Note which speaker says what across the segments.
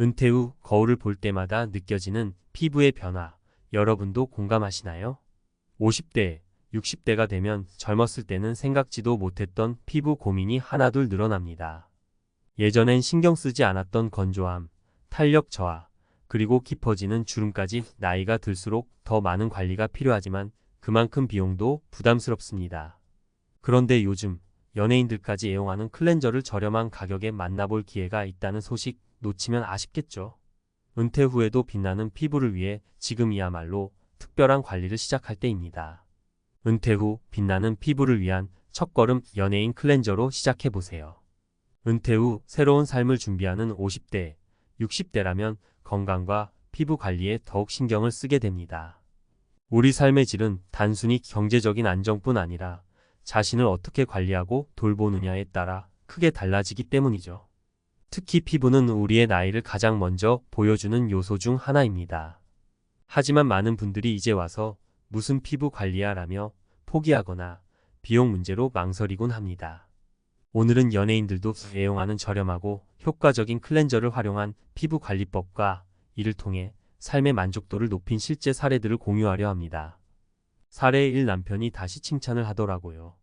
Speaker 1: 은퇴 후 거울을 볼 때마다 느껴지는 피부의 변화, 여러분도 공감하시나요? 50대, 60대가 되면 젊었을 때는 생각지도 못했던 피부 고민이 하나둘 늘어납니다. 예전엔 신경 쓰지 않았던 건조함, 탄력 저하, 그리고 깊어지는 주름까지 나이가 들수록 더 많은 관리가 필요하지만 그만큼 비용도 부담스럽습니다. 그런데 요즘 연예인들까지 애용하는 클렌저를 저렴한 가격에 만나볼 기회가 있다는 소식 놓치면 아쉽겠죠. 은퇴 후에도 빛나는 피부를 위해 지금이야말로 특별한 관리를 시작할 때입니다. 은퇴 후 빛나는 피부를 위한 첫걸음 연예인 클렌저로 시작해보세요. 은퇴 후 새로운 삶을 준비하는 50대, 60대라면 건강과 피부 관리에 더욱 신경을 쓰게 됩니다. 우리 삶의 질은 단순히 경제적인 안정뿐 아니라 자신을 어떻게 관리하고 돌보느냐에 따라 크게 달라지기 때문이죠. 특히 피부는 우리의 나이를 가장 먼저 보여주는 요소 중 하나입니다. 하지만 많은 분들이 이제 와서 무슨 피부 관리야 라며 포기하거나 비용 문제로 망설이곤 합니다. 오늘은 연예인들도 애용하는 저렴하고 효과적인 클렌저를 활용한 피부 관리법과 이를 통해 삶의 만족도를 높인 실제 사례들을 공유하려 합니다. 사례 1. 남편이 다시 칭찬을 하더라고요.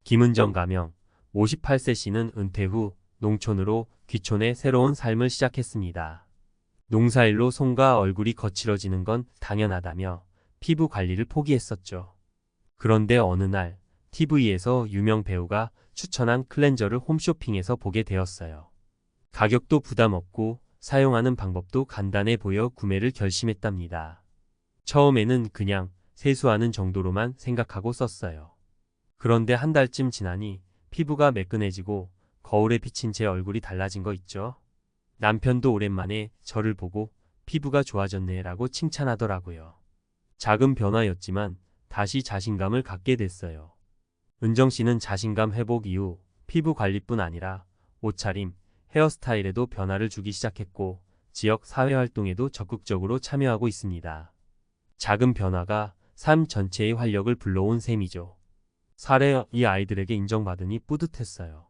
Speaker 1: 김은정 가명, 58세 씨는 은퇴 후 농촌으로 귀촌해 새로운 삶을 시작했습니다. 농사일로 손과 얼굴이 거칠어지는 건 당연하다며 피부 관리를 포기했었죠. 그런데 어느 날 TV에서 유명 배우가 추천한 클렌저를 홈쇼핑에서 보게 되었어요. 가격도 부담 없고 사용하는 방법도 간단해 보여 구매를 결심했답니다. 처음에는 그냥 세수하는 정도로만 생각하고 썼어요. 그런데 한 달쯤 지나니 피부가 매끈해지고 거울에 비친 제 얼굴이 달라진 거 있죠? 남편도 오랜만에 저를 보고 피부가 좋아졌네 라고 칭찬하더라고요. 작은 변화였지만 다시 자신감을 갖게 됐어요. 은정 씨는 자신감 회복 이후 피부 관리뿐 아니라 옷차림, 헤어스타일에도 변화를 주기 시작했고 지역 사회활동에도 적극적으로 참여하고 있습니다. 작은 변화가 삶 전체의 활력을 불러온 셈이죠. 사례 이 아이들에게 인정받으니 뿌듯했어요.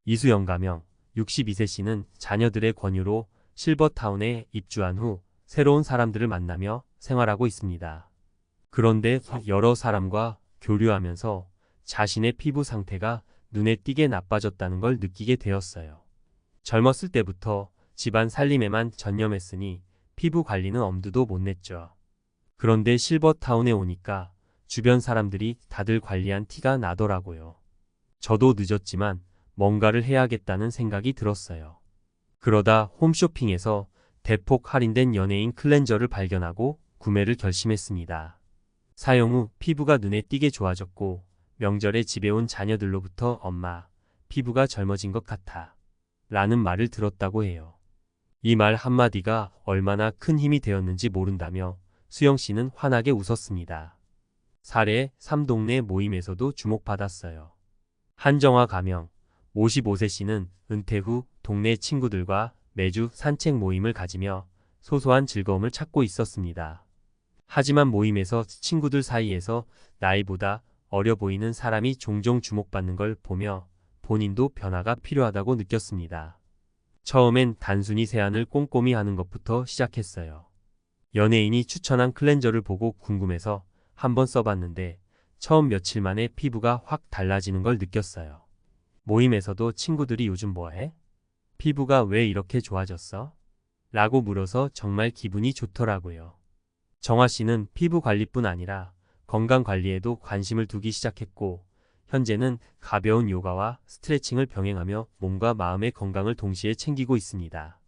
Speaker 1: 이수영 가명, 62세 씨는 자녀들의 권유로 실버타운에 입주한 후 새로운 사람들을 만나며 생활하고 있습니다. 그런데 여러 사람과 교류하면서 자신의 피부 상태가 눈에 띄게 나빠졌다는 걸 느끼게 되었어요. 젊었을 때부터 집안 살림에만 전념했으니 피부 관리는 엄두도 못 냈죠. 그런데 실버타운에 오니까 주변 사람들이 다들 관리한 티가 나더라고요. 저도 늦었지만 뭔가를 해야겠다는 생각이 들었어요. 그러다 홈쇼핑에서 대폭 할인된 연예인 클렌저를 발견하고 구매를 결심했습니다. 사용 후 피부가 눈에 띄게 좋아졌고 명절에 집에 온 자녀들로부터 엄마, 피부가 젊어진 것 같아 라는 말을 들었다고 해요. 이 말 한마디가 얼마나 큰 힘이 되었는지 모른다며 수영 씨는 환하게 웃었습니다. 사례 3. 동네 모임에서도 주목받았어요. 한정화 가명, 55세 씨는 은퇴 후 동네 친구들과 매주 산책 모임을 가지며 소소한 즐거움을 찾고 있었습니다. 하지만 모임에서 친구들 사이에서 나이보다 어려 보이는 사람이 종종 주목받는 걸 보며 본인도 변화가 필요하다고 느꼈습니다. 처음엔 단순히 세안을 꼼꼼히 하는 것부터 시작했어요. 연예인이 추천한 클렌저를 보고 궁금해서 한번 써봤는데 처음 며칠 만에 피부가 확 달라지는 걸 느꼈어요. 모임에서도 친구들이 요즘 뭐해? 피부가 왜 이렇게 좋아졌어? 라고 물어서 정말 기분이 좋더라고요. 정화 씨는 피부 관리뿐 아니라 건강 관리에도 관심을 두기 시작했고 현재는 가벼운 요가와 스트레칭을 병행하며 몸과 마음의 건강을 동시에 챙기고 있습니다.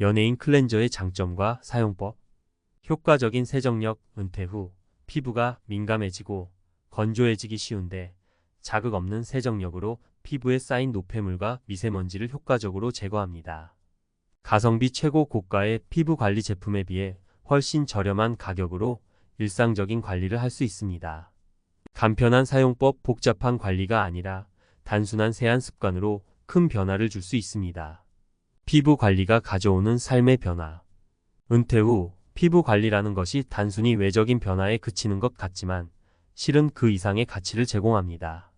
Speaker 1: 연예인 클렌저의 장점과 사용법. 효과적인 세정력. 은퇴 후 피부가 민감해지고 건조해지기 쉬운데 자극 없는 세정력으로 피부에 쌓인 노폐물과 미세먼지를 효과적으로 제거합니다. 가성비 최고 고가의 피부 관리 제품에 비해 훨씬 저렴한 가격으로 일상적인 관리를 할 수 있습니다. 간편한 사용법. 복잡한 관리가 아니라 단순한 세안 습관으로 큰 변화를 줄 수 있습니다. 피부 관리가 가져오는 삶의 변화. 은퇴 후 피부 관리라는 것이 단순히 외적인 변화에 그치는 것 같지만 실은 그 이상의 가치를 제공합니다.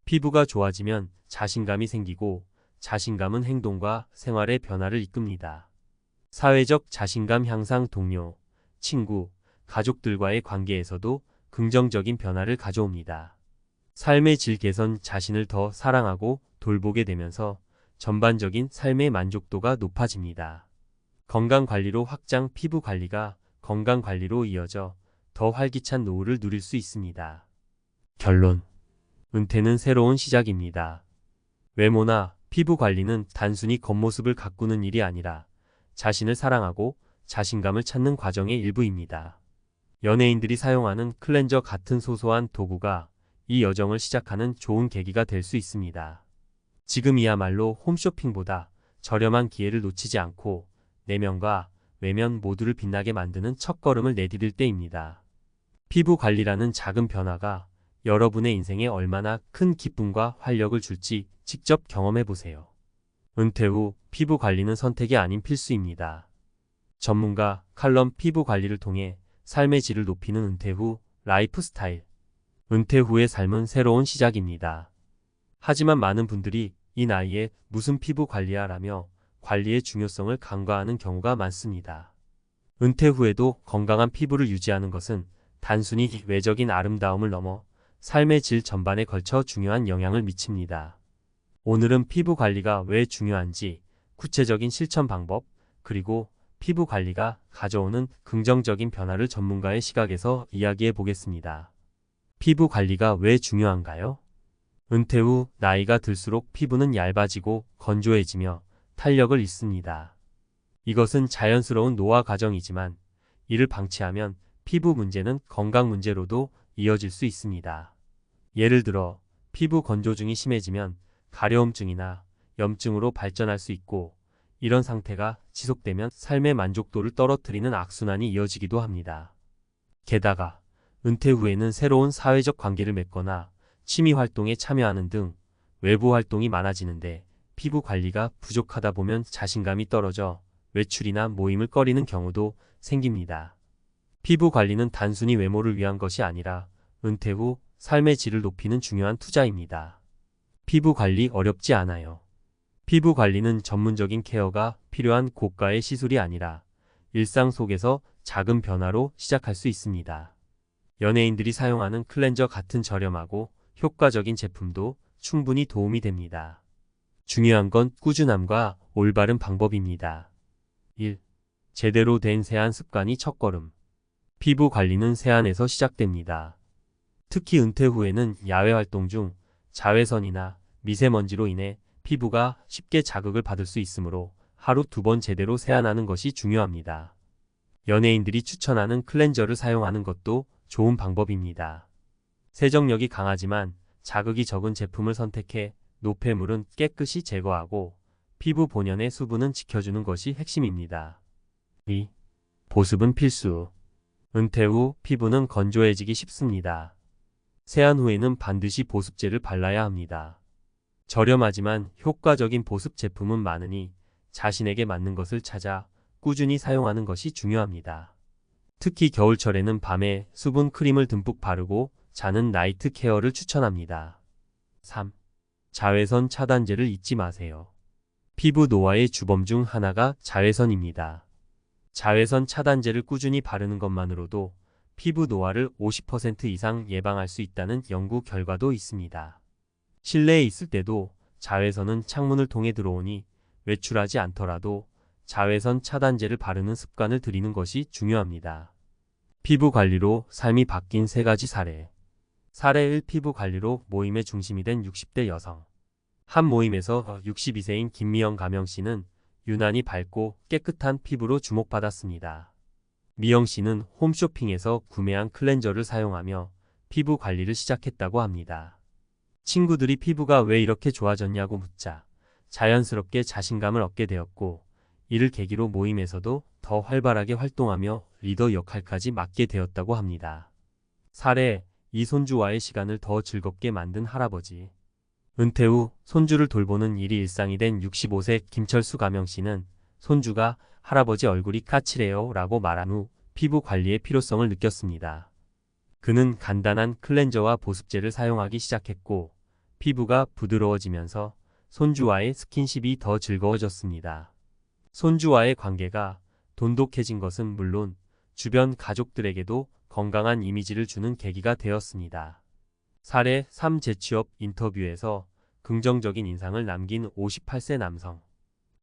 Speaker 1: 피부가 좋아지면 자신감이 생기고 자신감은 행동과 생활의 변화를 이끕니다. 사회적 자신감 향상 동료, 친구, 가족들과의 관계에서도 긍정적인 변화를 가져옵니다. 삶의 질 개선 자신을 더 사랑하고 돌보게 되면서 전반적인 삶의 만족도가 높아집니다. 건강관리로 확장 피부관리가 건강관리로 이어져 더 활기찬 노후를 누릴 수 있습니다. 결론. 은퇴는 새로운 시작입니다. 외모나 피부관리는 단순히 겉모습을 가꾸는 일이 아니라 자신을 사랑하고 자신감을 찾는 과정의 일부입니다. 연예인들이 사용하는 클렌저 같은 소소한 도구가 이 여정을 시작하는 좋은 계기가 될 수 있습니다. 지금이야말로 홈쇼핑보다 저렴한 기회를 놓치지 않고 내면과 외면 모두를 빛나게 만드는 첫걸음을 내디딜 때입니다. 피부 관리라는 작은 변화가 여러분의 인생에 얼마나 큰 기쁨과 활력을 줄지 직접 경험해 보세요. 은퇴 후 피부 관리는 선택이 아닌 필수입니다. 전문가 칼럼 피부 관리를 통해 삶의 질을 높이는 은퇴 후 라이프 스타일. 은퇴 후의 삶은 새로운 시작입니다. 하지만 많은 분들이 이 나이에 무슨 피부 관리야 라며 관리의 중요성을 간과하는 경우가 많습니다. 은퇴 후에도 건강한 피부를 유지하는 것은 단순히 외적인 아름다움을 넘어 삶의 질 전반에 걸쳐 중요한 영향을 미칩니다. 오늘은 피부 관리가 왜 중요한지, 구체적인 실천 방법, 그리고 피부 관리가 가져오는 긍정적인 변화를 전문가의 시각에서 이야기해 보겠습니다. 피부 관리가 왜 중요한가요? 은퇴 후 나이가 들수록 피부는 얇아지고 건조해지며 탄력을 잃습니다. 이것은 자연스러운 노화 과정이지만 이를 방치하면 피부 문제는 건강 문제로도 이어질 수 있습니다. 예를 들어 피부 건조증이 심해지면 가려움증이나 염증으로 발전할 수 있고, 이런 상태가 지속되면 삶의 만족도를 떨어뜨리는 악순환이 이어지기도 합니다. 게다가 은퇴 후에는 새로운 사회적 관계를 맺거나 취미 활동에 참여하는 등 외부 활동이 많아지는데 피부 관리가 부족하다 보면 자신감이 떨어져 외출이나 모임을 꺼리는 경우도 생깁니다. 피부 관리는 단순히 외모를 위한 것이 아니라 은퇴 후 삶의 질을 높이는 중요한 투자입니다. 피부 관리 어렵지 않아요. 피부 관리는 전문적인 케어가 필요한 고가의 시술이 아니라 일상 속에서 작은 변화로 시작할 수 있습니다. 연예인들이 사용하는 클렌저 같은 저렴하고 효과적인 제품도 충분히 도움이 됩니다. 중요한 건 꾸준함과 올바른 방법입니다. 1. 제대로 된 세안 습관이 첫걸음. 피부 관리는 세안에서 시작됩니다. 특히 은퇴 후에는 야외 활동 중 자외선이나 미세먼지로 인해 피부가 쉽게 자극을 받을 수 있으므로 하루 2번 제대로 세안하는 것이 중요합니다. 연예인들이 추천하는 클렌저를 사용하는 것도 좋은 방법입니다. 세정력이 강하지만 자극이 적은 제품을 선택해 노폐물은 깨끗이 제거하고 피부 본연의 수분은 지켜주는 것이 핵심입니다. 2. 보습은 필수. 은퇴 후 피부는 건조해지기 쉽습니다. 세안 후에는 반드시 보습제를 발라야 합니다. 저렴하지만 효과적인 보습 제품은 많으니 자신에게 맞는 것을 찾아 꾸준히 사용하는 것이 중요합니다. 특히 겨울철에는 밤에 수분 크림을 듬뿍 바르고 자는 나이트 케어를 추천합니다. 3. 자외선 차단제를 잊지 마세요. 피부 노화의 주범 중 하나가 자외선입니다. 자외선 차단제를 꾸준히 바르는 것만으로도 피부 노화를 50% 이상 예방할 수 있다는 연구 결과도 있습니다. 실내에 있을 때도 자외선은 창문을 통해 들어오니 외출하지 않더라도 자외선 차단제를 바르는 습관을 들이는 것이 중요합니다. 피부 관리로 삶이 바뀐 3가지 사례. 사례 1. 피부 관리로 모임의 중심이 된 60대 여성. 한 모임에서 62세인 김미영 가명씨는 유난히 밝고 깨끗한 피부로 주목받았습니다. 미영씨는 홈쇼핑에서 구매한 클렌저를 사용하며 피부 관리를 시작했다고 합니다. 친구들이 피부가 왜 이렇게 좋아졌냐고 묻자 자연스럽게 자신감을 얻게 되었고, 이를 계기로 모임에서도 더 활발하게 활동하며 리더 역할까지 맡게 되었다고 합니다. 사례 2. 손주와의 시간을 더 즐겁게 만든 할아버지. 은퇴 후 손주를 돌보는 일이 일상이 된 65세 김철수 가명씨는 손주가 할아버지 얼굴이 까칠해요 라고 말한 후 피부 관리의 필요성을 느꼈습니다. 그는 간단한 클렌저와 보습제를 사용하기 시작했고 피부가 부드러워지면서 손주와의 스킨십이 더 즐거워졌습니다. 손주와의 관계가 돈독해진 것은 물론 주변 가족들에게도 건강한 이미지를 주는 계기가 되었습니다. 사례 3 재취업 인터뷰에서 긍정적인 인상을 남긴 58세 남성.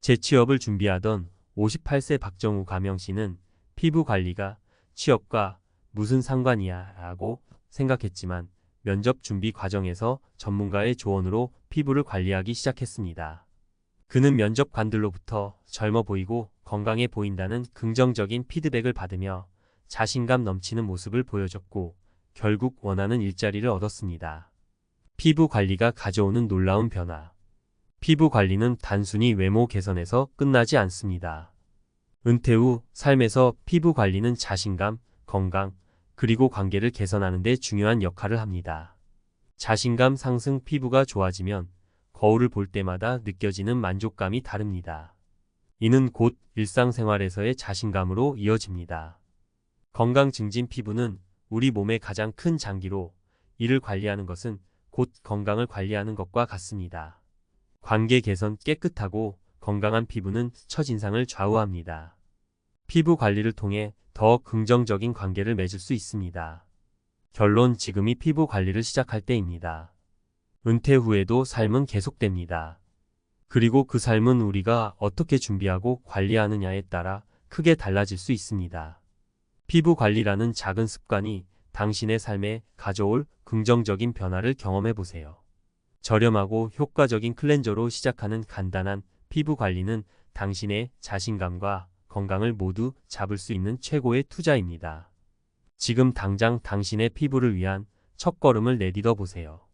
Speaker 1: 재취업을 준비하던 58세 박정우 가명씨는 피부 관리가 취업과 무슨 상관이야 라고 생각했지만 면접 준비 과정에서 전문가의 조언으로 피부를 관리하기 시작했습니다. 그는 면접관들로부터 젊어 보이고 건강해 보인다는 긍정적인 피드백을 받으며 자신감 넘치는 모습을 보여줬고 결국 원하는 일자리를 얻었습니다. 피부 관리가 가져오는 놀라운 변화. 피부 관리는 단순히 외모 개선에서 끝나지 않습니다. 은퇴 후 삶에서 피부 관리는 자신감, 건강, 그리고 관계를 개선하는 데 중요한 역할을 합니다. 자신감 상승. 피부가 좋아지면 거울을 볼 때마다 느껴지는 만족감이 다릅니다. 이는 곧 일상생활에서의 자신감으로 이어집니다. 건강 증진. 피부는 우리 몸의 가장 큰 장기로 이를 관리하는 것은 곧 건강을 관리하는 것과 같습니다. 관계 개선. 깨끗하고 건강한 피부는 첫인상을 좌우합니다. 피부 관리를 통해 더 긍정적인 관계를 맺을 수 있습니다. 결론. 지금이 피부 관리를 시작할 때입니다. 은퇴 후에도 삶은 계속됩니다. 그리고 그 삶은 우리가 어떻게 준비하고 관리하느냐에 따라 크게 달라질 수 있습니다. 피부 관리라는 작은 습관이 당신의 삶에 가져올 긍정적인 변화를 경험해 보세요. 저렴하고 효과적인 클렌저로 시작하는 간단한 피부 관리는 당신의 자신감과 건강을 모두 잡을 수 있는 최고의 투자입니다. 지금 당장 당신의 피부를 위한 첫걸음을 내딛어 보세요.